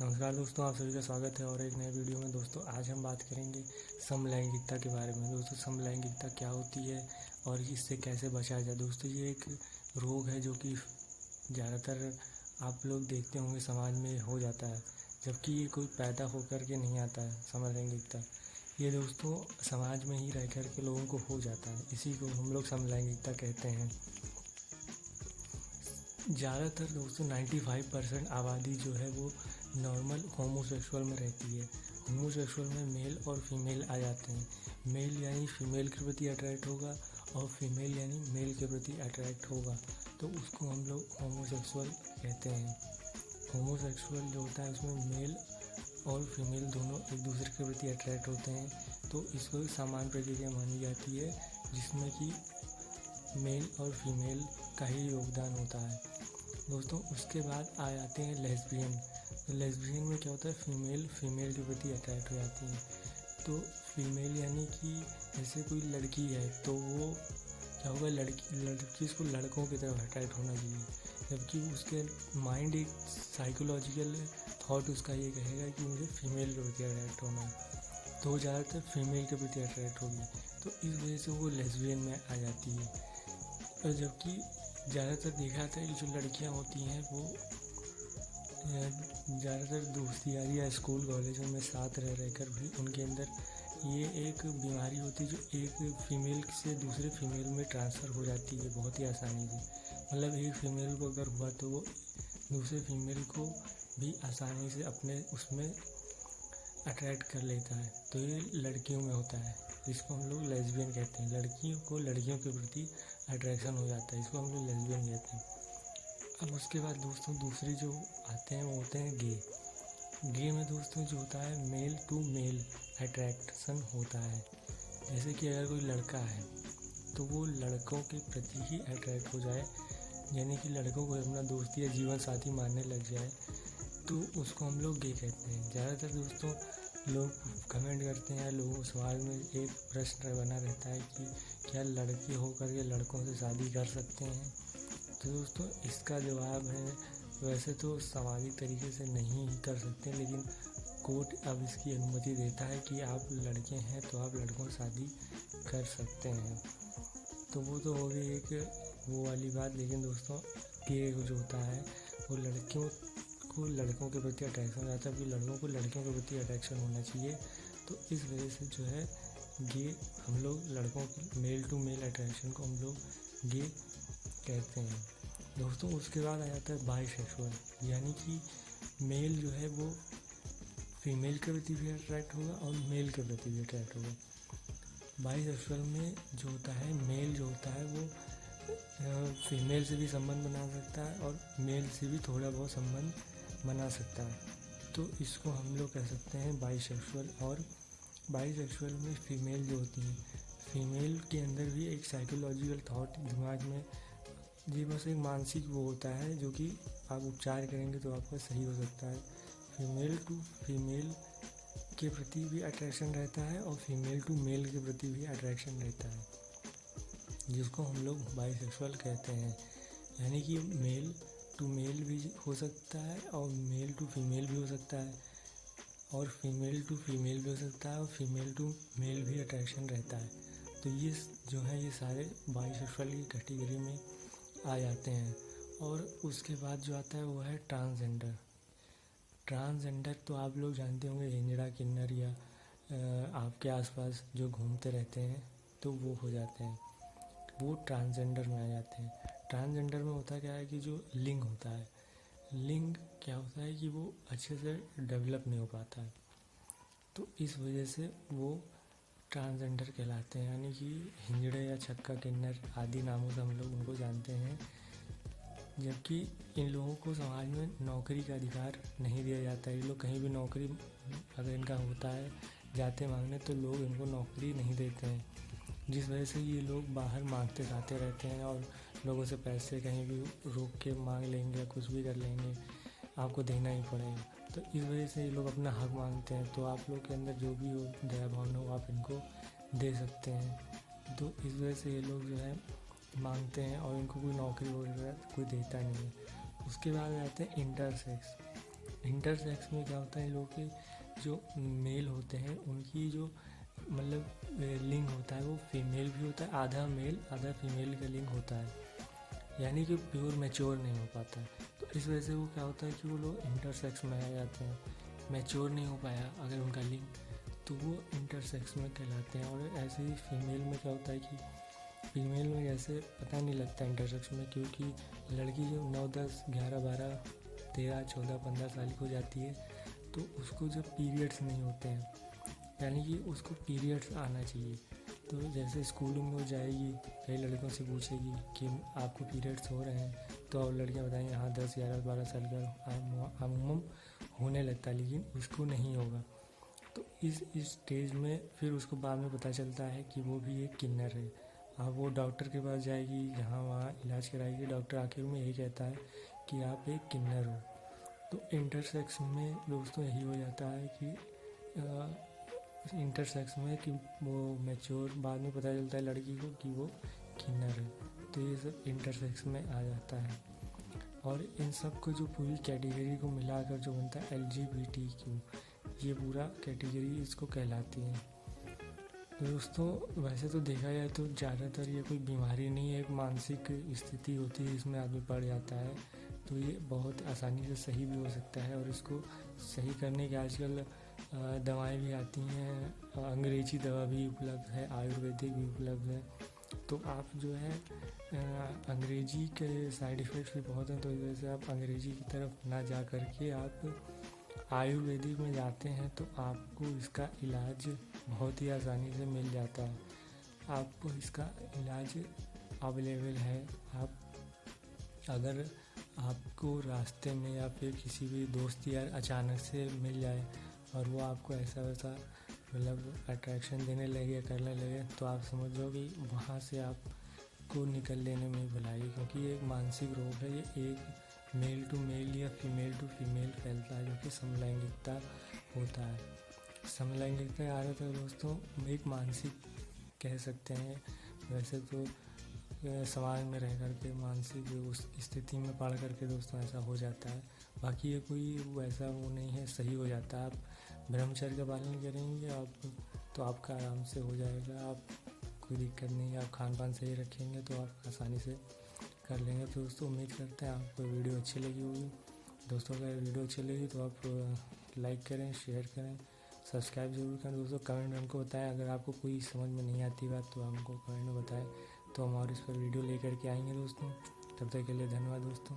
नमस्कार दोस्तों, आप सभी का स्वागत है और एक नए वीडियो में। दोस्तों आज हम बात करेंगे समलैंगिकता के बारे में। दोस्तों समलैंगिकता क्या होती है और इससे कैसे बचा जाए। दोस्तों ये एक रोग है जो कि ज़्यादातर आप लोग देखते होंगे समाज में हो जाता है, जबकि ये कोई पैदा होकर के नहीं आता है। समलैंगिकता ये दोस्तों समाज में ही रह कर के लोगों को हो जाता है, इसी को हम लोग समलैंगिकता कहते हैं। ज़्यादातर दोस्तों 95% आबादी जो है वो नॉर्मल होमोसेक्सुअल में रहती है। होमोसेक्सुअल में मेल और फीमेल आ जाते हैं। मेल यानी फीमेल के प्रति अट्रैक्ट होगा और फीमेल यानी मेल के प्रति अट्रैक्ट होगा, तो उसको हम लोग होमोसेक्सुअल कहते हैं। होमोसेक्सुअल जो होता है उसमें मेल और फीमेल दोनों एक दूसरे के प्रति अट्रैक्ट होते हैं, तो इसको सामान्य प्रक्रिया मानी जाती है जिसमें कि मेल और फीमेल का ही योगदान होता है। दोस्तों उसके बाद आ जाते हैं लेस्बियन। तो लेस्बियन में क्या होता है, फीमेल के प्रति अट्रैक्ट हो जाती है। तो फीमेल यानी कि जैसे कोई लड़की है तो वो क्या होगा, लड़की उसको लड़कों की तरफ अट्रैक्ट होना चाहिए, जबकि उसके माइंड एक साइकोलॉजिकल थॉट उसका ये कहेगा कि मुझे फीमेल के प्रति अट्रैक्ट होना है, तो ज़्यादातर फीमेल के प्रति अट्रैक्ट होगी, तो इस वजह से वो लेस्बियन में आ जाती है। और जबकि ज़्यादातर देखा जाता है कि जो लड़कियां होती हैं वो ज़्यादातर दोस्ती यारी या स्कूल कॉलेजों में साथ रह कर भी उनके अंदर ये एक बीमारी होती है जो एक फीमेल से दूसरे फीमेल में ट्रांसफ़र हो जाती है बहुत ही आसानी से। मतलब एक फीमेल को अगर हुआ तो वो दूसरे फीमेल को भी आसानी से अपने उसमें अट्रैक्ट कर लेता है। तो ये लड़कियों में होता है, इसको हम लोग लेस्बियन कहते हैं। लड़कियों को लड़कियों के प्रति अट्रैक्शन हो जाता है, इसको हम लोग लेस्बियन कहते हैं। अब उसके बाद दोस्तों दूसरे जो आते हैं वो होते हैं गे। गे में दोस्तों जो होता है मेल टू मेल अट्रैक्शन होता है। जैसे कि अगर कोई लड़का है तो वो लड़कों के प्रति ही अट्रैक्ट हो जाए, यानी कि लड़कों को अपना दोस्त या जीवन साथी मानने लग जाए, तो उसको हम लोग गे कहते हैं। ज़्यादातर दोस्तों लोग कमेंट करते हैं, लोगों समाज में एक प्रश्न बना रहता है कि क्या लड़के होकर के लड़कों से शादी कर सकते हैं। तो दोस्तों इसका जवाब है वैसे तो सामाजिक तरीके से नहीं कर सकते, लेकिन कोर्ट अब इसकी अनुमति देता है कि आप लड़के हैं तो आप लड़कों से शादी कर सकते हैं। तो वो तो हो गई एक वो वाली बात। लेकिन दोस्तों गे जो होता है वो लड़कियों को लड़कों के प्रति अट्रैक्शन हो जाता है, कि लड़कों को लड़कियों के प्रति अट्रैक्शन होना चाहिए। तो इस वजह से जो है गे हम लोग लड़कों की मेल टू मेल अट्रैक्शन को हम लोग गे कहते हैं। दोस्तों उसके बाद आ जाता है बाइसेक्सुअल, यानी कि मेल जो है वो फीमेल के प्रति भी अट्रैक्ट होगा और मेल के प्रति भी अट्रैक्ट होगा। बाइसेक्सुअल में जो होता है मेल जो होता है वो फीमेल से भी संबंध बना सकता है और मेल से भी थोड़ा बहुत संबंध बना सकता है, तो इसको हम लोग कह सकते हैं बाइसेक्सुअल। और बाइसेक्सुअल में फीमेल जो होती है, फीमेल के अंदर भी एक साइकोलॉजिकल थॉट दिमाग में जी बस एक मानसिक वो होता है जो कि आप उपचार करेंगे तो आपका सही हो सकता है। फीमेल टू फीमेल के प्रति भी अट्रैक्शन रहता है और फीमेल टू मेल के प्रति भी अट्रैक्शन रहता है, जिसको हम लोग बाइसेक्सुअल कहते हैं। यानी कि मेल टू मेल भी हो सकता है और मेल टू फीमेल भी हो सकता है और फीमेल टू फीमेल भी हो सकता है और फीमेल टू मेल भी अट्रैक्शन रहता है। तो ये जो है ये सारे बाइसेक्सुअल की कैटेगरी में आ जाते हैं। और उसके बाद जो आता है वो है ट्रांसजेंडर। ट्रांसजेंडर तो आप लोग जानते होंगे, हिजड़ा किन्नर या आपके आसपास जो घूमते रहते हैं तो वो हो जाते हैं, वो ट्रांसजेंडर में आ जाते हैं। ट्रांसजेंडर में होता क्या है कि जो लिंग होता है, लिंग क्या होता है कि वो अच्छे से डेवलप नहीं हो पाता है, तो इस वजह से वो ट्रांसजेंडर कहलाते हैं। यानी कि हिजड़े या छक्का किन्नर आदि नामों से हम लोग उनको जानते हैं। जबकि इन लोगों को समाज में नौकरी का अधिकार नहीं दिया जाता है। ये लोग कहीं भी नौकरी अगर इनका होता है जाते मांगने तो लोग इनको नौकरी नहीं देते हैं, जिस वजह से ये लोग बाहर मांगते खाते रहते हैं और लोगों से पैसे कहीं भी रोक के मांग लेंगे या कुछ भी कर लेंगे, आपको देना ही पड़ेगा। तो इस वजह से ये लोग अपना हक मांगते हैं। तो आप लोग के अंदर जो भी हो दया भावना हो आप इनको दे सकते हैं। तो इस वजह से ये लोग जो है मांगते हैं और इनको कोई नौकरी वगैरह कोई देता नहीं है। उसके बाद आते हैं इंटरसेक्स। इंटरसेक्स में क्या होता है, इन लोगों के जो मेल होते हैं उनकी जो मतलब लिंग होता है वो फीमेल भी होता है, आधा मेल आधा फीमेल का लिंग होता है, यानी कि प्योर मैच्योर नहीं हो पाता है। तो इस वजह से वो क्या होता है कि वो लोग इंटरसेक्स में आ जाते हैं। मैच्योर नहीं हो पाया अगर उनका लिंग, तो वो इंटरसेक्स में कहलाते हैं। और ऐसे ही फीमेल में क्या होता है कि फीमेल में जैसे पता नहीं लगता इंटरसेक्स में, क्योंकि लड़की जो 9, 10, 11, 12, 13, 14, 15 साल की हो जाती है तो उसको जब पीरियड्स नहीं होते हैं, यानी कि उसको पीरियड्स आना चाहिए, तो जैसे स्कूल में वो जाएगी, कई लड़कों से पूछेगी कि आपको पीरियड्स हो रहे हैं, तो अब लड़कियाँ बताएंगी हाँ 10, 11, 12 साल का अमूमन होने लगता है, लेकिन उसको नहीं होगा। तो इस स्टेज में फिर उसको बाद में पता चलता है कि वो भी एक किन्नर है। अब वो डॉक्टर के पास जाएगी, जहाँ वहाँ इलाज कराएगी, डॉक्टर आखिर में यही कहता है कि आप एक किन्नर हो। तो इंटरसेक्स में दोस्तों यही हो जाता है कि इंटरसेक्स में कि वो मैच्योर, बाद में पता चलता है लड़की को कि वो किन्नर है। तो ये सब इंटरसेक्स में आ जाता है। और इन सब को जो पूरी कैटेगरी को मिलाकर जो बनता है LGBTQ, ये पूरा कैटेगरी इसको कहलाती है। दोस्तों वैसे तो देखा जाए तो ज़्यादातर ये कोई बीमारी नहीं है, एक मानसिक स्थिति होती है, इसमें आदमी पड़ जाता है। तो ये बहुत आसानी से सही भी हो सकता है, और इसको सही करने के आजकल दवाएं भी आती हैं, अंग्रेजी दवा भी उपलब्ध है, आयुर्वेदिक भी उपलब्ध है। तो आप जो है अंग्रेजी के साइड इफ़ेक्ट्स भी बहुत हैं, तो इस वजह से आप अंग्रेजी की तरफ ना जा करके आप आयुर्वेदिक में जाते हैं तो आपको इसका इलाज बहुत ही आसानी से मिल जाता है। आपको इसका इलाज अवेलेबल है। आप अगर आपको रास्ते में या फिर किसी भी दोस्त यार अचानक से मिल जाए और वो आपको ऐसा वैसा मतलब अट्रैक्शन देने लगे, करने लगे, तो आप समझ जाओ कि वहाँ से आपको निकल लेने में भलाई, क्योंकि ये एक मानसिक रोग है। ये एक मेल टू मेल या फीमेल टू फीमेल फैलता है, जो कि समलैंगिकता होता है। समलैंगिकता आ रहा था दोस्तों, एक मानसिक कह सकते हैं। वैसे तो समाज में रह करके मानसिक उस स्थिति में पढ़ करके दोस्तों ऐसा हो जाता है। बाकी ये कोई वैसा वो नहीं है, सही हो जाता है। आप ब्रह्मचर्य का पालन करेंगे आप तो आपका आराम से हो जाएगा, आप कोई दिक्कत नहीं है। आप खान पान सही रखेंगे तो आप आसानी से कर लेंगे। तो दोस्तों उम्मीद करते हैं आपको वीडियो अच्छी लगी होगी। दोस्तों अगर वीडियो अच्छी लगी तो आप लाइक करें, शेयर करें, सब्सक्राइब जरूर करें। दोस्तों कमेंट में हमको बताएं, अगर आपको कोई समझ में नहीं आती बात तो हमको कमेंट में बताएं, तो हम और इस पर वीडियो लेकर के आएंगे दोस्तों। तब तक के लिए धन्यवाद दोस्तों।